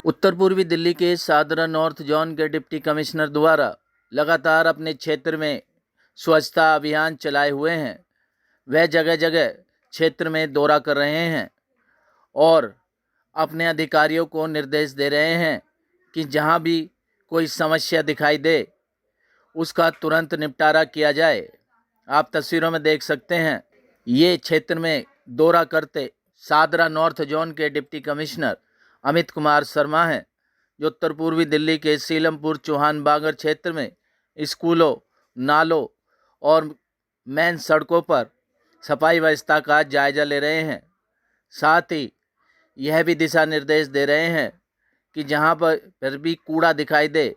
उत्तर पूर्वी दिल्ली के Sadra north zone के डिप्टी कमिश्नर द्वारा लगातार अपने क्षेत्र में स्वच्छता अभियान चलाए हुए हैं। वह जगह जगह क्षेत्र में दौरा कर रहे हैं और अपने अधिकारियों को निर्देश दे रहे हैं कि जहां भी कोई समस्या दिखाई दे उसका तुरंत निपटारा किया जाए। आप तस्वीरों में देख सकते हैं, ये क्षेत्र में दौरा करते सादरा नॉर्थ जोन के डिप्टी कमिश्नर अमित कुमार शर्मा हैं, जो उत्तर पूर्वी दिल्ली के सीलमपुर चौहान बागर क्षेत्र में स्कूलों, नालों और मेन सड़कों पर सफाई व्यवस्था का जायजा ले रहे हैं। साथ ही यह भी दिशा निर्देश दे रहे हैं कि जहां पर भी कूड़ा दिखाई दे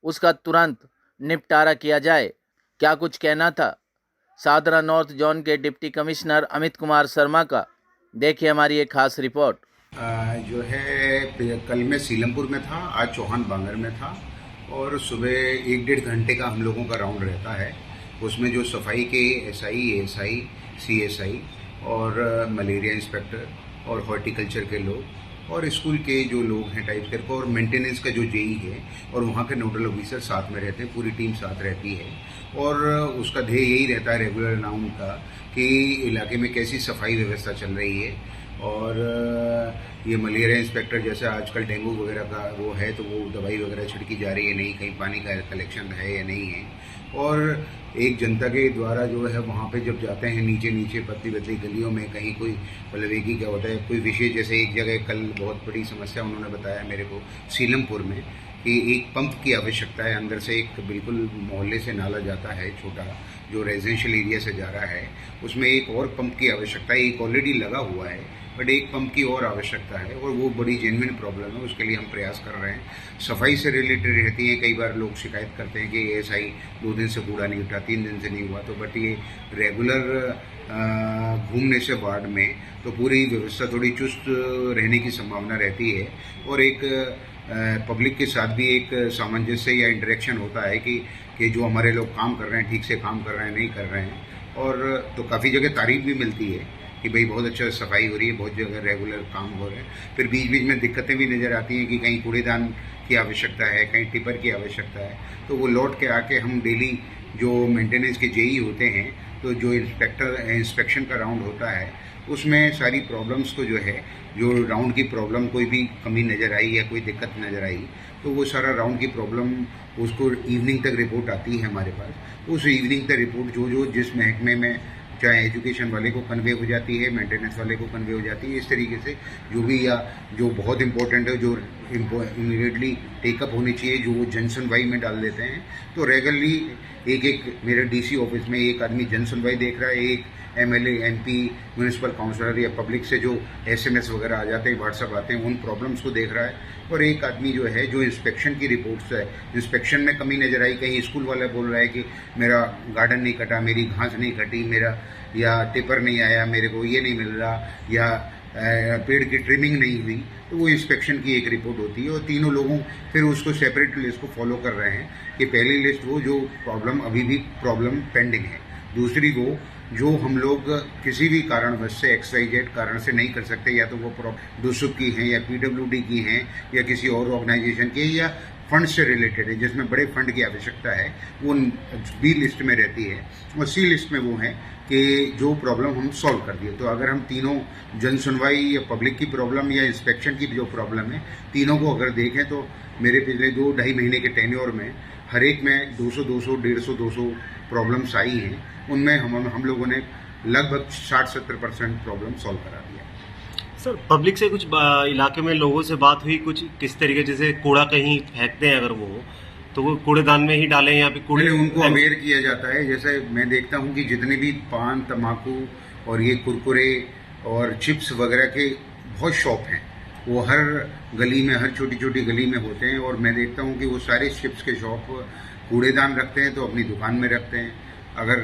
उसका तुरंत निपटारा किया जाए। क्या कुछ कहना था सादरा नॉर्थ जोन के डिप्टी कमिश्नर अमित कुमार शर्मा का, देखिए हमारी एक खास रिपोर्ट। जो है कल मैं सीलमपुर में था, आज चौहान बांगर में था और सुबह 1-1.5 घंटे का हम लोगों का राउंड रहता है। उसमें जो सफाई के एसआई, एएसआई, सीएसआई और मलेरिया इंस्पेक्टर और हॉर्टिकल्चर के लोग और स्कूल के जो लोग हैं टाइप करके और मेंटेनेंस का जो जेई है और वहाँ के नोडल ऑफिसर साथ में रहते हैं, पूरी टीम साथ रहती है। और उसका ध्येय यही रहता है रेगुलर राउंड का कि इलाके में कैसी सफाई व्यवस्था चल रही है। और ये मलेरिया इंस्पेक्टर जैसे आजकल डेंगू वगैरह का वो है तो वो दवाई वगैरह छिड़की जा रही है, नहीं कहीं पानी का कलेक्शन है या नहीं है। और एक जनता के द्वारा जो है वहाँ पे जब जाते हैं नीचे नीचे पतली पतली गलियों में, कहीं कोई मतलब एक ही क्या होता है कोई विशेष, जैसे एक जगह कल बहुत बड़ी समस्या उन्होंने बताया मेरे को सीलमपुर में कि एक पंप की आवश्यकता है। अंदर से एक बिल्कुल मोहल्ले से नाला जाता है छोटा, जो रेजिडेंशियल एरिया से जा रहा है, उसमें एक और पंप की आवश्यकता है। एक ऑलरेडी लगा हुआ है बट एक पंप की और आवश्यकता है और वो बड़ी जेन्युइन प्रॉब्लम है। उसके लिए हम प्रयास कर रहे हैं। सफाई से रिलेटेड रहती है, कई बार लोग शिकायत करते हैं कि एएसआई 2 दिन से कूड़ा नहीं उठा, 3 दिन से नहीं हुआ, तो बट ये रेगुलर घूमने से वार्ड में तो पूरी व्यवस्था थोड़ी चुस्त रहने की संभावना रहती है। और एक पब्लिक के साथ भी एक सामंजस्य या इंटरेक्शन होता है कि जो हमारे लोग काम कर रहे हैं ठीक से काम कर रहे हैं नहीं कर रहे हैं। और तो काफ़ी जगह तारीफ भी मिलती है कि भाई बहुत अच्छा सफाई हो रही है, बहुत जगह रेगुलर काम हो रहे हैं। फिर बीच बीच में दिक्कतें भी नज़र आती हैं कि कहीं कूड़ेदान की आवश्यकता है, कहीं टिपर की आवश्यकता है, तो वो लौट के आके हम डेली जो मेंटेनेंस के जेई होते हैं तो जो इंस्पेक्शन का राउंड होता है उसमें सारी प्रॉब्लम्स को जो है, जो राउंड की प्रॉब्लम कोई भी कमी नज़र आई या कोई दिक्कत नज़र आई तो वो सारा राउंड की प्रॉब्लम उसको इवनिंग तक रिपोर्ट आती है हमारे पास। उस इवनिंग तक रिपोर्ट जो जिस महकमे में चाहे एजुकेशन वाले को कन्वे हो जाती है, मेंटेनेंस वाले को कन्वे हो जाती है, इस तरीके से जो भी या जो बहुत इंपॉर्टेंट है, जो इमीडिएटली टेकअप होनी चाहिए, जो वो जन सुनवाई में डाल देते हैं। तो रेगुलरली एक मेरे डीसी ऑफिस में एक आदमी जन सुनवाई देख रहा है, एक एमएलए, एमपी, म्यूनिसिपल काउंसलर या पब्लिक से जो एसएमएस वगैरह आ जाते हैं, व्हाट्सएप आते हैं, उन प्रॉब्लम्स को देख रहा है। और एक आदमी जो है जो इंस्पेक्शन की रिपोर्ट्स है, इंस्पेक्शन में कमी नज़र आई, कहीं स्कूल वाला बोल रहा है कि मेरा गार्डन नहीं कटा, मेरी घास नहीं कटी, मेरा या टिपर नहीं आया, मेरे को ये नहीं मिल रहा, या पेड़ की ट्रिमिंग नहीं हुई, तो वो इंस्पेक्शन की एक रिपोर्ट होती है। और तीनों लोगों फिर उसको सेपरेट लिस्ट को फॉलो कर रहे हैं कि पहली लिस्ट वो जो प्रॉब्लम अभी भी प्रॉब्लम पेंडिंग है, दूसरी वो जो हम लोग किसी भी कारणवश से XYZ कारण से नहीं कर सकते, या तो वो दुसुक की हैं या PWD की हैं या किसी और ऑर्गेनाइजेशन की या फंड से रिलेटेड है जिसमें बड़े फंड की आवश्यकता है, वो बी लिस्ट में रहती है। और सी लिस्ट में वो है कि जो प्रॉब्लम हम सॉल्व कर दिए। तो अगर हम तीनों जन सुनवाई या पब्लिक की प्रॉब्लम या इंस्पेक्शन की जो प्रॉब्लम है, तीनों को अगर देखें तो मेरे पिछले 2-2.5 महीने के टेन्योर में हर एक में 200, 150 प्रॉब्लम्स आई हैं। उनमें हम लोगों ने लगभग 60-70% प्रॉब्लम सॉल्व करा दिया। सर, पब्लिक से कुछ इलाके में लोगों से बात हुई कुछ किस तरीके, जैसे कूड़ा कहीं फेंकते हैं अगर वो तो वो कूड़ेदान में ही डालें या फिर कूड़े, उनको अवेयर किया जाता है। जैसे मैं देखता हूँ कि जितने भी पान, तम्बाकू और ये कुरकुरे और चिप्स वगैरह के बहुत शॉप हैं, वो हर गली में, हर छोटी छोटी गली में होते हैं। और मैं देखता हूँ कि वो सारे चिप्स के शॉप कूड़ेदान रखते हैं तो अपनी दुकान में रखते हैं, अगर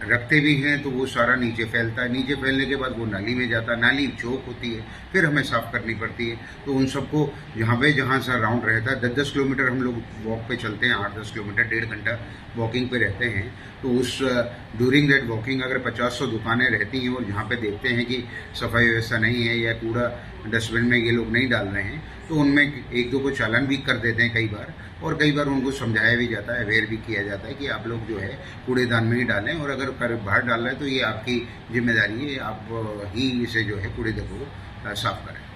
रखते भी हैं तो वो सारा नीचे फैलता है, नीचे फैलने के बाद वो नाली में जाता है, नाली चौक होती है, फिर हमें साफ़ करनी पड़ती है। तो उन सबको जहाँ सा राउंड रहता है, 10-10 किलोमीटर हम लोग वॉक पे चलते हैं, 8-10 किलोमीटर, 1.5 घंटा वॉकिंग पे रहते हैं। तो उस ड्यूरिंग दैट वॉकिंग अगर 50-100 दुकानें रहती हैं और जहाँ पे देखते हैं कि सफाई व्यवस्था नहीं है या कूड़ा डस्टबिन में ये लोग नहीं डाल रहे हैं, तो तो उनमें एक दो को चालान भी कर देते हैं कई बार, और कई बार उनको समझाया भी जाता है, अवेयर भी किया जाता है कि आप लोग जो है कूड़ेदान में ही डालें, और अगर बाहर डाल रहे हैं तो ये आपकी जिम्मेदारी है, आप ही इसे जो है कूड़ेदान को साफ करें।